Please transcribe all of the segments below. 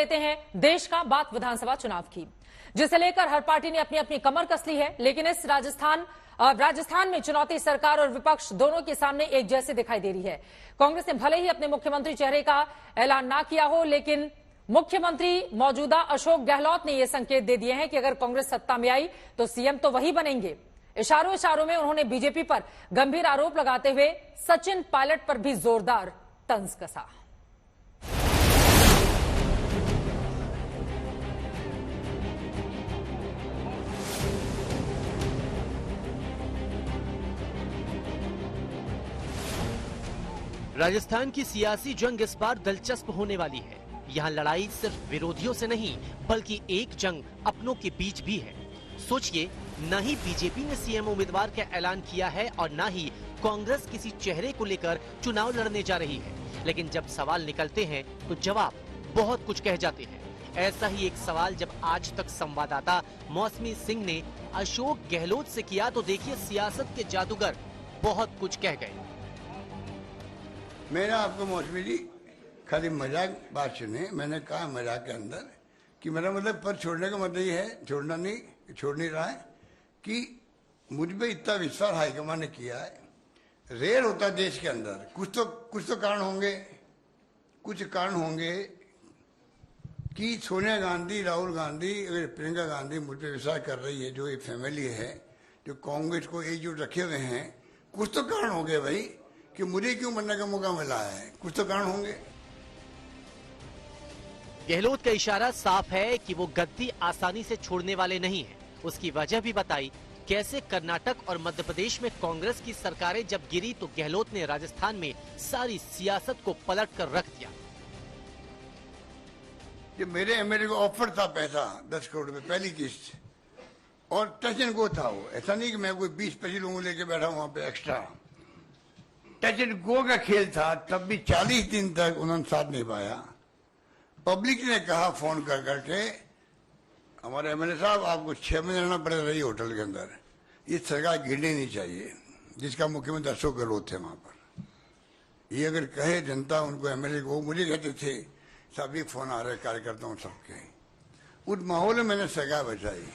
लेते हैं देश का बात विधानसभा चुनाव की, जिसे लेकर हर पार्टी ने अपनी अपनी कमर कस ली है। लेकिन इस राजस्थान में चुनौती सरकार और विपक्ष दोनों के सामने एक जैसी दिखाई दे रही है। कांग्रेस ने भले ही अपने मुख्यमंत्री चेहरे का ऐलान ना किया हो, लेकिन मुख्यमंत्री मौजूदा अशोक गहलोत ने यह संकेत दे दिए हैं कि अगर कांग्रेस सत्ता में आई तो सीएम तो वही बनेंगे। इशारों में उन्होंने बीजेपी पर गंभीर आरोप लगाते हुए सचिन पायलट पर भी जोरदार तंज कसा। राजस्थान की सियासी जंग इस बार दिलचस्प होने वाली है। यहाँ लड़ाई सिर्फ विरोधियों से नहीं, बल्कि एक जंग अपनों के बीच भी है। सोचिए, न ही बीजेपी ने सीएम उम्मीदवार का ऐलान किया है और न ही कांग्रेस किसी चेहरे को लेकर चुनाव लड़ने जा रही है, लेकिन जब सवाल निकलते हैं तो जवाब बहुत कुछ कह जाते हैं। ऐसा ही एक सवाल जब आज तक संवाददाता मौसमी सिंह ने अशोक गहलोत से किया तो देखिए सियासत के जादूगर बहुत कुछ कह गए। मैंने आपको मौसमी जी खाली मजाक बात सुने, मैंने कहा मजाक के अंदर कि मेरा मतलब पद छोड़ने का मतलब ये है, छोड़ नहीं रहा है कि मुझ पे इतना विश्वास हाईकमान ने किया है। रेयर होता देश के अंदर, कुछ तो कारण होंगे कि सोनिया गांधी, राहुल गांधी, अगर प्रियंका गांधी मुझ पे विश्वास कर रही है, जो एक फैमिली है जो कांग्रेस को एकजुट रखे हुए हैं, कुछ तो कारण होंगे भाई कि मुझे क्यों बनने का मौका मिला है, कुछ तो कारण होंगे। गहलोत का इशारा साफ है कि वो गद्दी आसानी से छोड़ने वाले नहीं हैं। उसकी वजह भी बताई, कैसे कर्नाटक और मध्य प्रदेश में कांग्रेस की सरकारें जब गिरी तो गहलोत ने राजस्थान में सारी सियासत को पलट कर रख दिया। जब मेरे एमएलए को ऑफर था पैसा 10 करोड़ रुपए पहली किस्त, और टच एंड गो था, वो ऐसा नहीं कि मैं कोई 20-25 लोगों लेके बैठा वहां पे एक्स्ट्रा, टच एंड गो का खेल था, तब भी 40 दिन तक उन्होंने साथ नहीं पाया। पब्लिक ने कहा फोन कर करके, हमारे एमएलए साहब आपको 6 महीने रहना पड़ेगा रही होटल के अंदर, ये सरकार गिरनी नहीं चाहिए, जिसका मुख्यमंत्री अशोक गहलोत थे वहां पर। ये अगर कहे जनता उनको, एमएलए को, मुझे कहते थे सभी फोन आ रहे कार्यकर्ताओं सबके, उस माहौल में मैंने सरकार बचाई।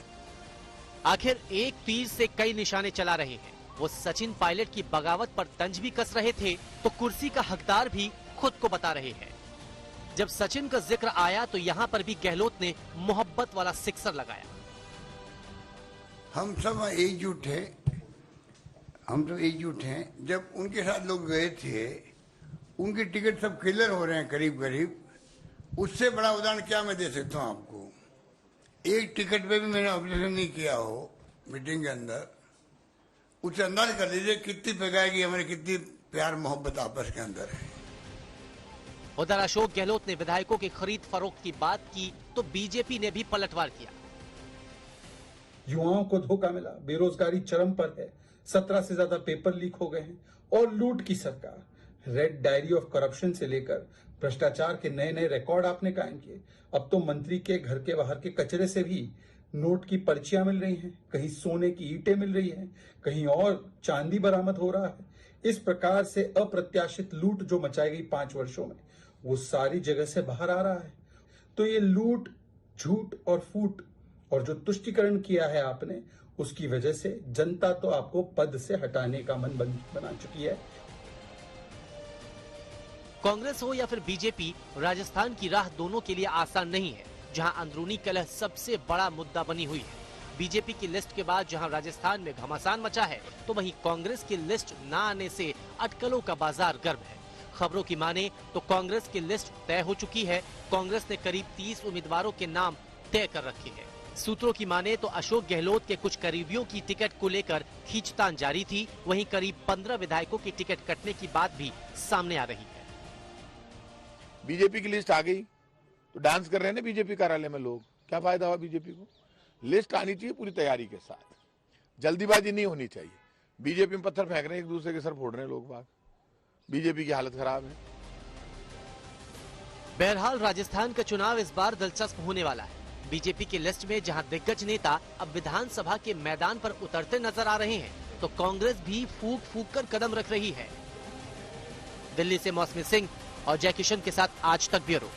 आखिर एक तीर से कई निशाने चला रहे हैं। वो सचिन पायलट की बगावत पर तंज भी कस रहे थे तो कुर्सी का हकदार भी खुद को बता रहे हैं। जब सचिन का जिक्र आया तो यहाँ पर भी गहलोत ने मोहब्बत वाला सिक्सर लगाया। हम सब एकजुट हैं। जब उनके साथ लोग गए थे, उनके टिकट सब क्लियर हो रहे हैं करीब करीब। उससे बड़ा उदाहरण क्या मैं दे सकता हूँ आपको? एक टिकट पे भी मैंने ऑब्जर्वेशन नहीं किया हो मीटिंग के अंदर, उससे अंदाज कर लीजिए कितनी पकाएगी हमारी, कितनी प्यार मोहब्बत आपस के अंदर है। उधर अशोक गहलोत ने विधायकों की खरीद फरोख्त की बात की तो बीजेपी ने भी पलटवार किया। युवाओं को धोखा मिला, बेरोजगारी चरम पर है, 17 से ज्यादा पेपर लीक हो गए हैं और लूट की सरकार। रेड डायरी ऑफ करप्शन से लेकर भ्रष्टाचार के नए नए रिकॉर्ड आपने कायम किए। अब तो मंत्री के घर के बाहर के कचरे से भी नोट की पर्चियां मिल रही हैं, कहीं सोने की ईंटें मिल रही हैं, कहीं और चांदी बरामद हो रहा है। इस प्रकार से अप्रत्याशित लूट जो मचाई गई 5 वर्षों में, वो सारी जगह से बाहर आ रहा है। तो ये लूट, झूठ और फूट और जो तुष्टिकरण किया है आपने, उसकी वजह से जनता तो आपको पद से हटाने का मन बना चुकी है। कांग्रेस हो या फिर बीजेपी, राजस्थान की राह दोनों के लिए आसान नहीं है, जहां अंदरूनी कलह सबसे बड़ा मुद्दा बनी हुई है। बीजेपी की लिस्ट के बाद जहां राजस्थान में घमासान मचा है, तो वहीं कांग्रेस की लिस्ट न आने से अटकलों का बाजार गर्म है। खबरों की माने तो कांग्रेस की लिस्ट तय हो चुकी है। कांग्रेस ने करीब 30 उम्मीदवारों के नाम तय कर रखे हैं। सूत्रों की माने तो अशोक गहलोत के कुछ करीबियों की टिकट को लेकर खींचतान जारी थी। वहीं करीब 15 विधायकों की टिकट कटने की बात भी सामने आ रही है। बीजेपी की लिस्ट आ गई तो डांस कर रहे हैं ना बीजेपी कार्यालय में लोग, क्या फायदा हुआ बीजेपी को? लिस्ट आनी चाहिए पूरी तैयारी के साथ, जल्दीबाजी नहीं होनी चाहिए। बीजेपी में पत्थर फेंक रहे हैं, एक दूसरे के सर फोड़ रहे हैं लोग बाग। बीजेपी की हालत खराब है। बहरहाल राजस्थान का चुनाव इस बार दिलचस्प होने वाला है। बीजेपी की लिस्ट में जहां दिग्गज नेता अब विधानसभा के मैदान पर उतरते नजर आ रहे हैं, तो कांग्रेस भी फूक फूक कर कदम रख रही है। दिल्ली से मौसमी सिंह और जय किशन के साथ आज तक ब्यूरो।